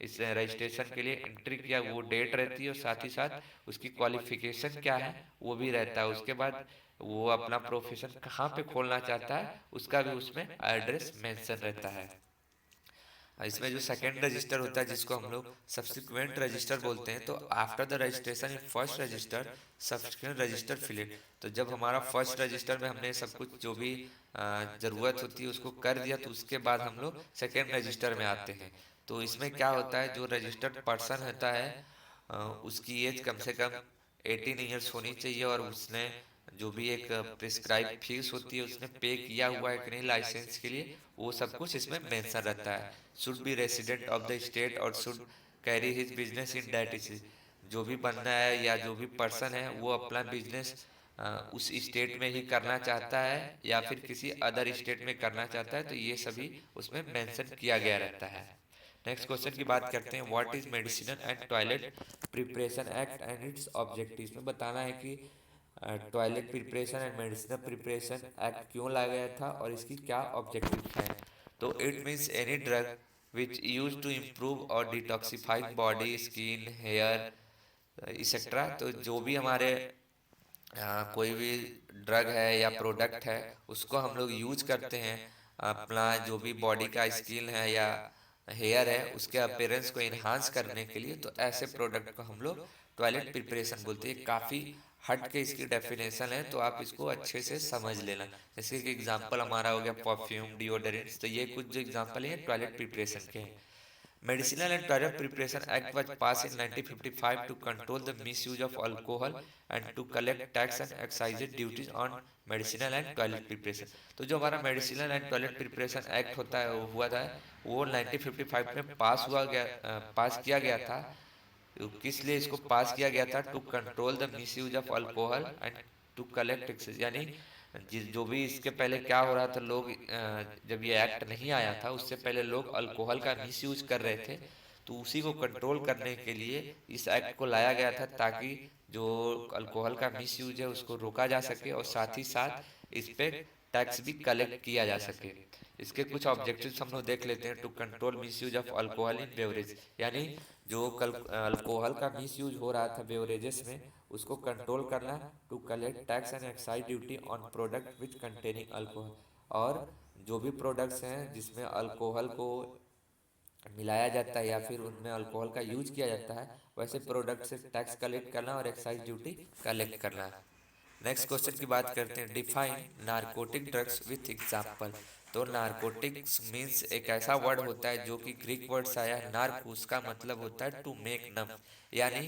इस रजिस्ट्रेशन के लिए एंट्री किया वो डेट रहती है, और साथ ही साथ उसकी क्वालिफिकेशन क्या है वो भी रहता है। उसके बाद वो अपना प्रोफेशन कहाँ पे खोलना चाहता है उसका भी उसमें एड्रेस मेंशन रहता है। इसमें जो सेकेंड रजिस्टर होता है जिसको हम लोग सब्सिक्वेंट रजिस्टर बोलते हैं, तो after the registration in first register subsequent register fill. तो जब हमारा फर्स्ट रजिस्टर में हमने सब कुछ जो भी ज़रूरत होती है उसको कर दिया, तो उसके बाद हम लोग सेकेंड रजिस्टर में आते हैं। तो इसमें क्या होता है, जो रजिस्टर्ड पर्सन होता है उसकी एज कम से कम 18 ईयर्स होनी चाहिए, और उसने जो भी एक प्रिस्क्राइब फीस होती है उसने पे किया हुआ है कि नहीं लाइसेंस के लिए, वो सब कुछ इसमें मेंशन रहता है। Should be resident of the state और should carry his business in that state. जो भी बंदा है या जो भी पर्सन है वो अपना बिजनेस उस स्टेट में ही करना चाहता है या फिर किसी अदर स्टेट में करना चाहता है, तो ये सभी उसमें मेंशन किया गया रहता है। नेक्स्ट क्वेश्चन की बात करते हैं, what is medicinal and toilet preparation act and it's objectives. में बताना है कि toilet preparation and medicinal preparation act क्यों लाया गया था और इसकी क्या ऑब्जेक्टिव है। तो it means any drug which use to improve और detoxifying body skin hair etcetera. तो जो भी हमारे कोई भी ड्रग है या प्रोडक्ट है उसको हम लोग यूज करते हैं अपना जो भी बॉडी का स्किन है या हेयर है उसके अपीयरेंस को इन्हांस करने के लिए, तो ऐसे प्रोडक्ट को हम लोग टॉयलेट प्रिपरेशन बोलते हैं। काफ़ी हट के इसकी डेफिनेशन है, तो आप इसको अच्छे से समझ लेना। जैसे कि एग्जांपल हमारा हो गया परफ्यूम, डिओडोरेंट्स, तो ये कुछ जो एग्जांपल है टॉयलेट प्रिपरेशन के हैं। Medicinal and Toilet Preparation Act was passed in 1955 to control the misuse of alcohol and to collect tax and excise duties on medicinal and toilet preparation। तो जो हमारा medicinal and toilet preparation act होता है वो हुआ था वो 1955 में पास किया गया था। तो किस लिए इसको पास किया गया था, to control the misuse of alcohol and to collect taxes. यानी जो भी इसके पहले क्या हो रहा था, लोग जब ये एक्ट नहीं आया था उससे पहले लोग अल्कोहल का मिस यूज कर रहे थे, तो उसी को कंट्रोल करने के लिए इस एक्ट को लाया गया था ताकि जो अल्कोहल का मिस यूज है उसको रोका जा सके और साथ ही साथ इस पे टैक्स भी कलेक्ट किया जा सके। इसके कुछ ऑब्जेक्टिव्स हम लोग देख लेते हैं। To control misuse of alcohol in beverage, यानी जो कल अल्कोहल का मिस यूज हो रहा था बेवरेजेस में उसको कंट्रोल करना। To collect tax and excise duty on product which containing alcohol, और जो भी प्रोडक्ट्स हैं जिसमें अल्कोहल को मिलाया जाता है या फिर उनमें अल्कोहल का यूज किया जाता है वैसे प्रोडक्ट से टैक्स कलेक्ट करना और एक्साइज ड्यूटी कलेक्ट करना। नेक्स्ट क्वेश्चन की बात करते हैं, define narcotic drugs with example. तो नारकोटिक्स मीन्स एक ऐसा वर्ड होता है जो कि ग्रीक वर्ड से आया नार्क, उसका मतलब होता है टू मेक नम, यानी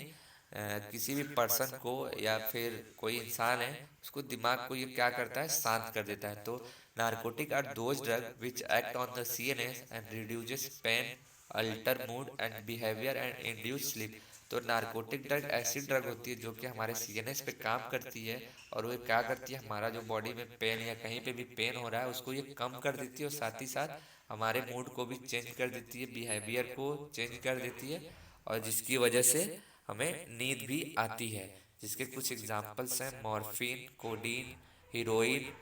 किसी भी पर्सन को या फिर कोई इंसान है उसको दिमाग को ये क्या करता है, शांत कर देता है। तो narcotic are those drug which act on the CNS and reduces pain, alter mood and behaviour and induce sleep. तो नारकोटिक ड्रग ऐसी ड्रग होती है जो कि हमारे सीएनएस पे काम करती है और वो क्या करती है, हमारा जो बॉडी में पेन या कहीं पे भी पेन हो रहा है उसको ये कम कर देती है और साथ ही साथ हमारे मूड को भी चेंज कर देती है, बिहेवियर को चेंज कर देती है, और जिसकी वजह से हमें नींद भी आती है। जिसके कुछ एग्जाम्पल्स हैं मॉर्फिन, कोडीन, हीरोइन,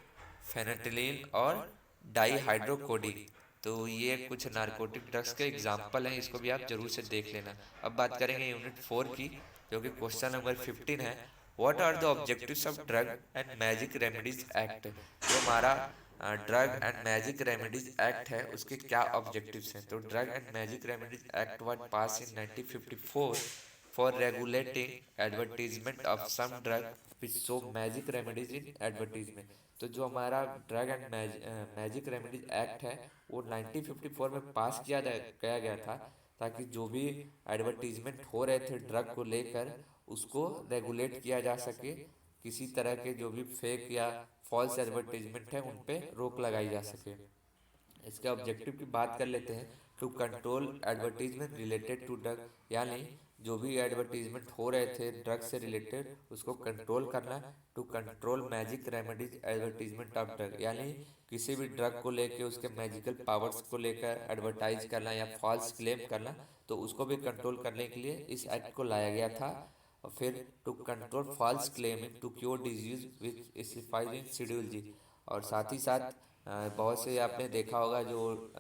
फेनेटिलीन और डाईहाइड्रोकोडीन। तो ये कुछ नारकोटिक ड्रग्स के एग्जाम्पल हैं, इसको भी आप जरूर से देख लेना। अब बात करेंगे यूनिट 4 की, जो कि क्वेश्चन नंबर 15 है, what are the objectives of drug and magic remedies act. जो हमारा drug and magic remedies act है उसके क्या ऑब्जेक्टिव्स हैं। तो drug and magic remedies act was pass in 1954 for regulating advertisement of some drug which show magic remedies in advertisement. तो जो हमारा drug and magic remedies act है वो 1954 में पास किया गया था, ताकि जो भी एडवर्टीजमेंट हो रहे थे ड्रग को लेकर उसको रेगुलेट किया जा सके, किसी तरह के जो भी फेक या फॉल्स एडवर्टीजमेंट है उन पे रोक लगाई जा सके। इसके ऑब्जेक्टिव की बात कर लेते हैं। To control advertisement related to drug, यानी जो भी एडवर्टीजमेंट हो रहे थे ड्रग से रिलेटेड उसको कंट्रोल करना। To control magic remedies advertisement of drug, यानी किसी भी ड्रग को लेके उसके मैजिकल पावर्स को लेकर एडवर्टाइज करना या फॉल्स क्लेम करना, तो उसको भी कंट्रोल करने के लिए इस एक्ट को लाया गया था। और फिर to control false claiming to cure disease which specified in schedule G. और साथ ही साथ बहुत से आपने देखा होगा जो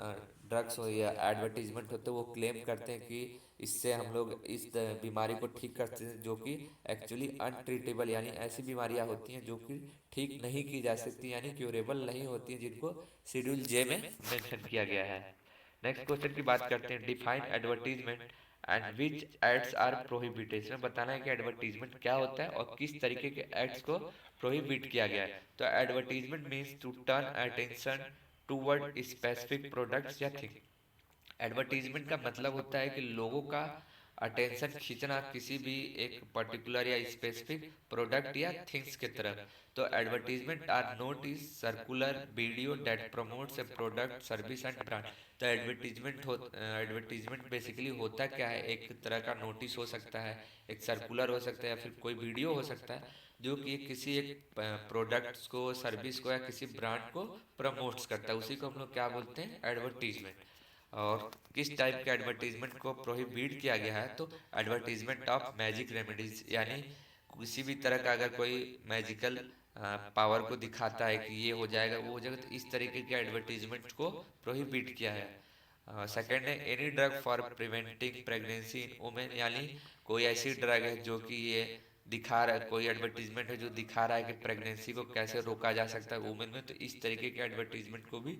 ड्रग्स हो या एडवर्टीजमेंट होते हैं वो क्लेम करते हैं कि इससे हम लोग इस बीमारी को ठीक करते हैं, जो कि एक्चुअली अनट्रीटेबल, यानी ऐसी बीमारियां होती हैं जो कि ठीक नहीं की जा सकती, यानी क्यूरेबल नहीं होती हैं, जिनको शेड्यूल जे में मेंशन किया गया है। नेक्स्ट क्वेश्चन की बात करते हैं। Define advertisement and which ads are prohibited. इसमें बताना है कि एडवर्टीजमेंट क्या होता है और किस तरीके के एड्स को प्रोहिबिट किया गया है। तो advertisement means to turn attention toward specific products या थिंग। एडवर्टीजमेंट का मतलब होता है कि लोगों का अटेंशन खींचना किसी भी एक पर्टिकुलर या स्पेसिफिक प्रोडक्ट या थिंग्स की तरफ। तो advertisement are note is circular video that promotes a product service and brand. तो एडवर्टीजमेंट बेसिकली होता क्या है, एक तरह का नोटिस हो सकता है, एक सर्कुलर हो सकता है या फिर कोई वीडियो हो सकता है जो कि किसी एक प्रोडक्ट्स को, सर्विस को या किसी ब्रांड को प्रमोट्स करता है, उसी को हम लोग क्या बोलते हैं, एडवर्टीजमेंट। और किस टाइप के एडवर्टीजमेंट को प्रोहिबिट किया गया है, तो एडवर्टीजमेंट ऑफ मैजिक रेमेडीज, यानी किसी भी तरह का अगर कोई मैजिकल पावर को दिखाता है कि ये हो जाएगा वो हो जाएगा, तो इस तरीके के एडवर्टीजमेंट को प्रोहिबिट किया है। सेकेंड है any drug for preventing pregnancy in women, यानी कोई ऐसी ड्रग है जो कि ये दिखा रहा है, कोई एडवर्टीजमेंट है जो दिखा रहा है कि प्रेगनेंसी को कैसे रोका जा सकता है वुमेन में, तो इस तरीके के एडवर्टीजमेंट को भी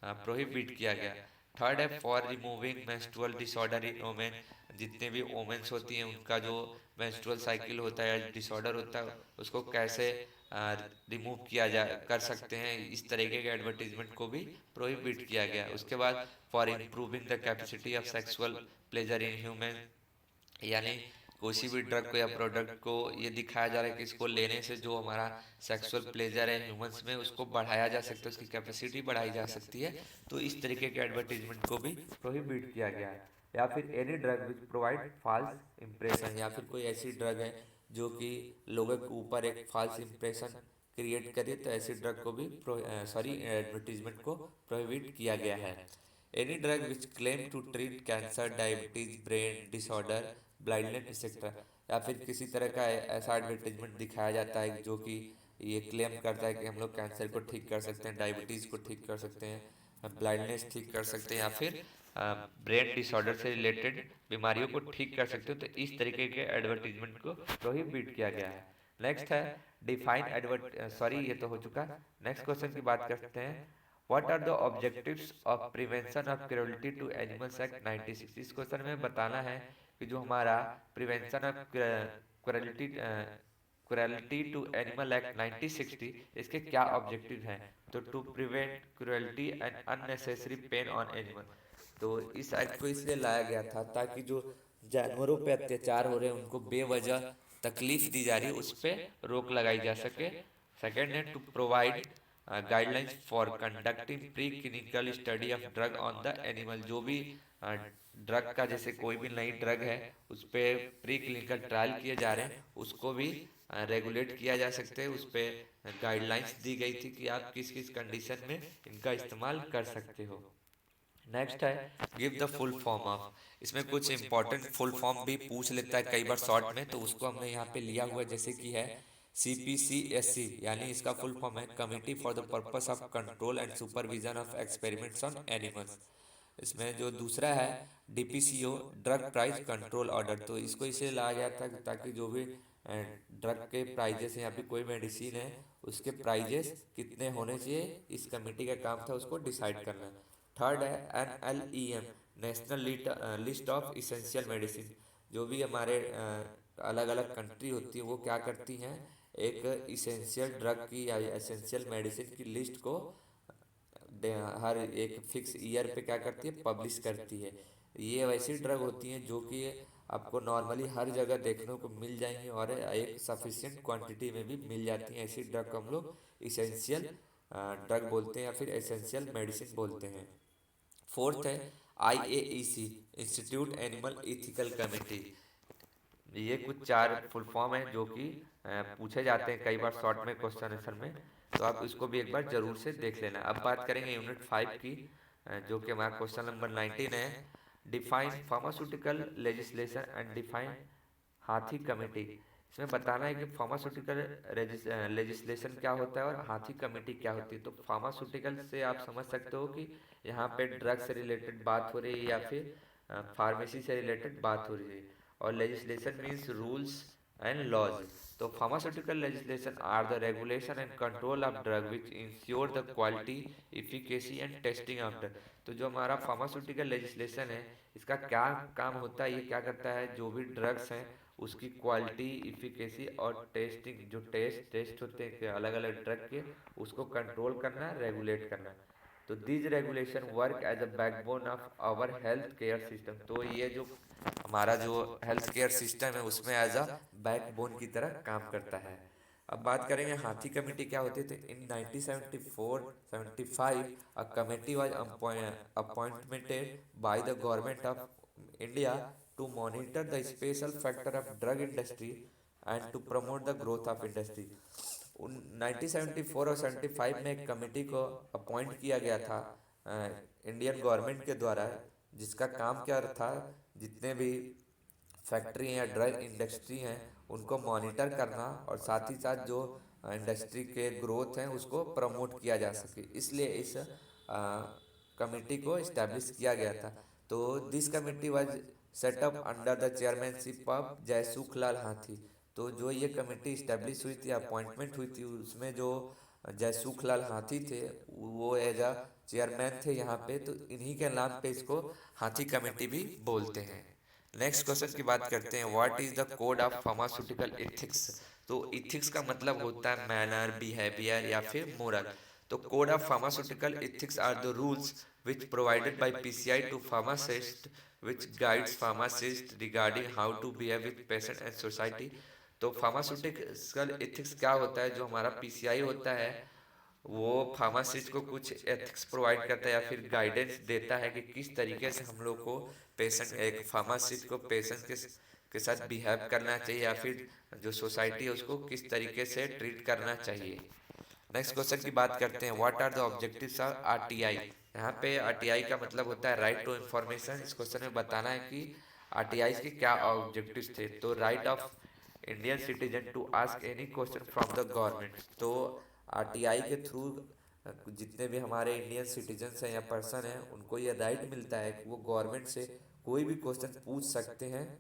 प्रोहिबिट किया गया। थर्ड है for removing menstrual disorder in women, जितने भी वोमेन्स होती हैं उनका जो मेंस्ट्रुअल साइकिल होता है या डिसऑर्डर होता है उसको कैसे रिमूव किया जा कर सकते हैं, इस तरीके के एडवर्टीजमेंट को भी प्रोहिबिट किया गया। उसके बाद for improving the capacity of sexual pleasure in human, यानी किसी भी ड्रग को या प्रोडक्ट को ये दिखाया जा रहा है कि इसको लेने से जो हमारा सेक्सुअल प्लेजर है ह्यूमंस में उसको बढ़ाया जा सकता है, उसकी कैपेसिटी बढ़ाई जा सकती है, तो इस तरीके के एडवर्टीजमेंट को भी प्रोहिबिट किया गया है। या फिर any drug which provide false impression, या फिर कोई ऐसी ड्रग है जो कि लोगों के ऊपर एक फॉल्स इंप्रेशन क्रिएट करे, तो ऐसी ड्रग को भी एडवर्टीजमेंट को प्रोहिबिट किया गया है। Any drug which claim to treat cancer, diabetes, brain disorder, blindness etcetera, या फिर किसी तरह का ऐसा एडवर्टीजमेंट दिखाया जाता है जो कि ये क्लेम करता है कि हम लोग कैंसर को ठीक कर सकते हैं, डायबिटीज़ को ठीक कर सकते हैं, ब्लाइंडनेस ठीक कर सकते हैं, या फिर ब्रेन डिसऑर्डर से रिलेटेड बीमारियों को ठीक कर सकते हो, तो इस तरीके के एडवर्टीजमेंट को प्रोहिबिट किया गया है। नेक्स्ट है डिफाइन एडवर्ट सॉरी ये तो हो चुका। नेक्स्ट क्वेश्चन की बात करते हैं। What are the objectives of prevention of cruelty to animals act 1960। इस क्वेश्चन में बताना है कि जो हमारा prevention of cruelty cruelty to animal act 1960 इसके क्या ऑब्जेक्टिव हैं। तो to prevent cruelty and unnecessary pain on animal. तो इस एक्ट को इसलिए लाया गया था ताकि जो जानवरों पे अत्याचार हो रहे हैं उनको बेवजह तकलीफ दी जा रही है उस पर रोक लगाई जा सके। सेकेंड है to provide guidelines for conducting pre clinical study of drug on the animal. जो भी ड्रग का, जैसे कोई भी नई ड्रग है उस पर प्री क्लिनिकल ट्रायल किए जा रहे हैं उसको भी रेगुलेट किया जा सकता है, उस पर गाइडलाइंस दी गई थी कि आप किस किस कंडीशन में इनका इस्तेमाल कर सकते हो। नेक्स्ट है give the full form of. इसमें कुछ इंपॉर्टेंट फुल फॉर्म भी पूछ लेता है कई बार शॉर्ट में, तो उसको हमने यहाँ पे लिया हुआ है, जैसे कि है CPCSC, यानी इसका फुल फॉर्म है committee for the purpose of control and supervision of experiments on animals. इसमें जो दूसरा है DPCO drug price control order, तो इसको इसे लाया गया था ताकि जो भी ड्रग के प्राइजेस हैं या फिर कोई मेडिसिन है उसके प्राइजेस कितने होने चाहिए, इस कमेटी का काम था उसको डिसाइड करना। थर्ड है NLEM, national list of essential medicine. जो भी हमारे अलग अलग कंट्री होती है वो क्या करती हैं, एक इसेंशियल ड्रग की या इसेंशियल मेडिसिन की लिस्ट को हर एक फिक्स ईयर पे क्या करती है, पब्लिश करती है। ये वैसी ड्रग होती हैं जो कि आपको नॉर्मली हर जगह देखने को मिल जाएंगी और एक सफिशिएंट क्वांटिटी में भी मिल जाती हैं। ऐसी ड्रग को हम लोग इसेंशियल ड्रग बोलते हैं या फिर एसेंशियल मेडिसिन बोलते हैं। फोर्थ है IAEC, institute animal ethical committee. ये कुछ चार फुल फॉर्म है जो कि पूछे जाते हैं कई बार शॉर्ट में क्वेश्चन आंसर में, तो आप इसको भी एक बार जरूर से देख लेना। अब बात करेंगे यूनिट 5 की, जो कि हमारा क्वेश्चन नंबर 19 है। Define pharmaceutical legislation and define हाथी कमेटी। इसमें बताना है कि फार्मास्यूटिकल लेजिस्लेशन क्या होता है और हाथी कमेटी क्या होती है। तो फार्मास्यूटिकल से आप समझ सकते हो कि यहाँ पे ड्रग से रिलेटेड बात हो रही है या फिर फार्मेसी से रिलेटेड बात हो रही है। और legislation means rules and laws. तो pharmaceutical legislation are the regulation and control of drug which ensure the quality, efficacy and testing of drug. तो जो हमारा फार्मास्यूटिकल लेजिस्लेशन है इसका क्या काम होता है, ये क्या करता है, जो भी ड्रग्स हैं उसकी क्वालिटी, इफिकेसी और टेस्टिंग, जो टेस्ट होते हैं अलग अलग ड्रग के, उसको कंट्रोल करना, रेगुलेट करना। तो this regulation work as a backbone of our health care system. तो ये जो हमारा जो हेल्थ केयर सिस्टम है उसमें एज अ बैकबोन की तरह काम करता है। अब बात करेंगे हाथी कमेटी क्या होती है। तो in 1974-75 a committee was appointmented by the government of India to monitor the special factor of drug industry and to promote the growth of industry. 1974 और 75 में एक कमेटी को अपॉइंट किया गया था इंडियन गवर्नमेंट के द्वारा, जिसका काम क्या था, जितने भी फैक्ट्री हैं या ड्रग इंडस्ट्री हैं उनको मॉनिटर करना और साथ ही साथ जो इंडस्ट्री के ग्रोथ हैं उसको प्रमोट किया जा सके, इसलिए इस कमेटी को इस्टेब्लिश किया गया था। तो this committee was set up under the chairmanship of Jaysukh Lal Hathi. तो जो ये कमेटी इस्टेब्लिश हुई थी, अपॉइंटमेंट हुई थी, उसमें जो जयसुख लाल हाथी थे वो एज अ चेयरमैन थे यहाँ पे। तो इन्हीं के नाम पे इसको हाथी कमेटी भी बोलते हैं। नेक्स्ट क्वेश्चन की बात करते हैं, what is the code of pharmaceutical ethics. तो इथिक्स का मतलब होता है मैनर, बिहेवियर या फिर मोरल। तो code of pharmaceutical ethics are the rules which provided by PCI to pharmacist which guides pharmacist regarding how to behave with patient and society। तो pharmaceutical ethics क्या होता है, जो हमारा PCI होता है वो फार्मासिस्ट को कुछ एथिक्स प्रोवाइड करता है या फिर गाइडेंस देता है कि किस तरीके से हम लोग को पेशेंट, एक फार्मासिस्ट को पेशेंट के साथ बिहेव करना चाहिए या फिर जो सोसाइटी है उसको किस तरीके से ट्रीट करना चाहिए। नेक्स्ट क्वेश्चन की बात करते हैं, what are the objectives of RTI। यहाँ पे RTI का मतलब होता है राइट टू इंफॉर्मेशन। इस क्वेश्चन में बताना है कि RTI के क्या ऑब्जेक्टिव्स थे। तो right of Indian citizen to ask any question from the government. तो RTI के थ्रू जितने भी हमारे इंडियन सिटीजन्स हैं या पर्सन हैं उनको ये राइट मिलता है कि वो गवर्नमेंट से कोई भी क्वेश्चन पूछ सकते हैं।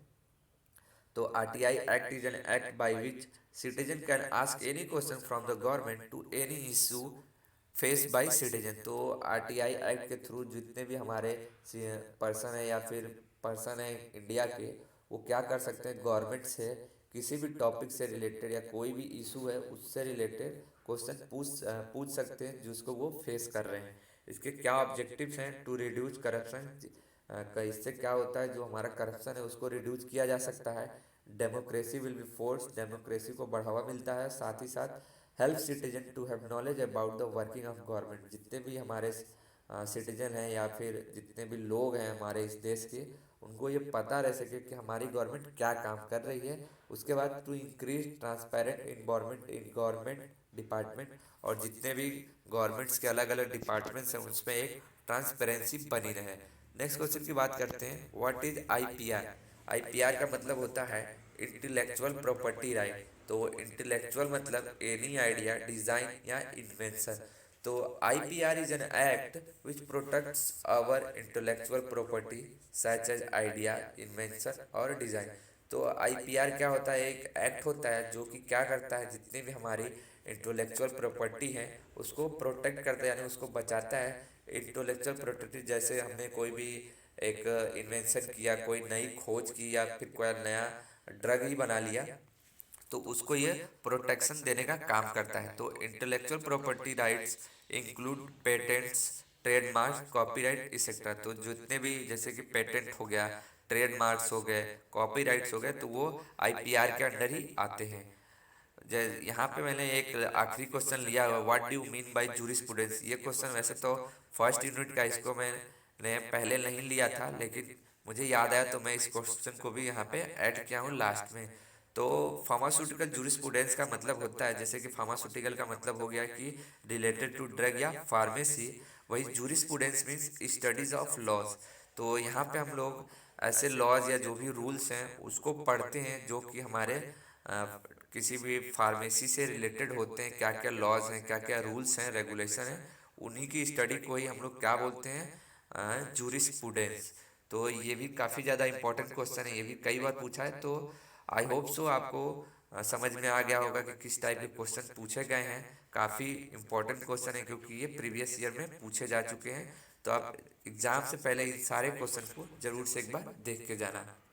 तो RTI act is an act by which citizen can ask any question from the government to any issue face by citizen. तो RTI एक्ट के थ्रू जितने भी हमारे पर्सन है या फिर पर्सन है इंडिया के, वो क्या कर सकते हैं, गवर्नमेंट से किसी भी टॉपिक से रिलेटेड या कोई भी इशू है उससे रिलेटेड क्वेश्चन पूछ सकते हैं जिसको वो फेस कर रहे हैं। इसके क्या ऑब्जेक्टिव्स हैं, टू रिड्यूस करप्शन। का इससे क्या होता है, जो हमारा करप्शन है उसको रिड्यूस किया जा सकता है। Democracy will be force, democracy को बढ़ावा मिलता है। साथ ही साथ help citizen to have knowledge about the working of government. जितने भी हमारे सिटीजन हैं या फिर जितने भी लोग हैं हमारे इस देश के, उनको ये पता रह सके कि हमारी गवर्नमेंट क्या काम कर रही है। उसके बाद to increase transparent in government department. और जितने भी गवर्नमेंट्स के अलग अलग डिपार्टमेंट्स हैं उसमें एक ट्रांसपेरेंसी बनी रहे। नेक्स्ट क्वेश्चन की बात करते हैं, व्हाट इज IPR। IPR का मतलब होता है इंटेलेक्चुअल प्रॉपर्टी राइट। तो इंटेलेक्चुअल मतलब एनी आइडिया, डिजाइन या इन्वेंशन। तो IPR is an act which protects our intellectual property such as idea, invention और डिजाइन। तो आईपीआर क्या होता है, एक एक्ट होता है जो कि क्या करता है, जितनी भी हमारी इंटेलेक्चुअल प्रॉपर्टी है उसको प्रोटेक्ट करता है, यानी उसको बचाता है। इंटेलेक्चुअल प्रॉपर्टी जैसे हमने कोई भी एक इन्वेंशन किया, कोई नई खोज की, या फिर कोई नया ड्रग ही बना लिया, तो उसको ये प्रोटेक्शन देने का काम करता है। तो intellectual property rights include patents, trademark, copyright etcetera. तो जितने भी जैसे कि पेटेंट हो गया, ट्रेडमार्क्स हो गए, कॉपीराइट्स हो गए, तो वो आईपीआर के अंडर ही आते हैं। यहाँ पे मैंने एक आखिरी क्वेश्चन लिया हुआ, what do you mean by jurisprudence. ये क्वेश्चन वैसे तो फर्स्ट यूनिट का, इसको मैंने पहले नहीं लिया था, लेकिन मुझे याद आया तो मैं इस क्वेश्चन को भी यहाँ पे ऐड किया हूँ लास्ट में। तो फार्मास्यूटिकल जूरिस्प्रूडेंस का मतलब होता है, जैसे कि फार्मास्यूटिकल का मतलब हो गया कि रिलेटेड टू ड्रग या फार्मेसी, वही jurisprudence means studies of laws. तो यहाँ पे हम लोग ऐसे लॉज या जो भी रूल्स हैं उसको पढ़ते हैं, जो कि हमारे किसी भी फार्मेसी से रिलेटेड होते हैं। क्या क्या लॉज हैं, क्या क्या रूल्स हैं, रेगुलेशन हैं, उन्हीं की स्टडी को ही हम लोग क्या बोलते हैं, जूरिस्प्रूडेंस। तो ये भी काफ़ी ज़्यादा इंपॉर्टेंट क्वेश्चन है, ये भी कई बार पूछा है। तो आई होप सो आपको समझ में आ गया होगा कि किस टाइप के क्वेश्चन पूछे गए हैं। काफ़ी इंपॉर्टेंट क्वेश्चन है क्योंकि ये प्रीवियस ईयर में पूछे जा चुके हैं। तो आप एग्जाम से पहले इन सारे क्वेश्चन को जरूर से एक बार देख के जाना।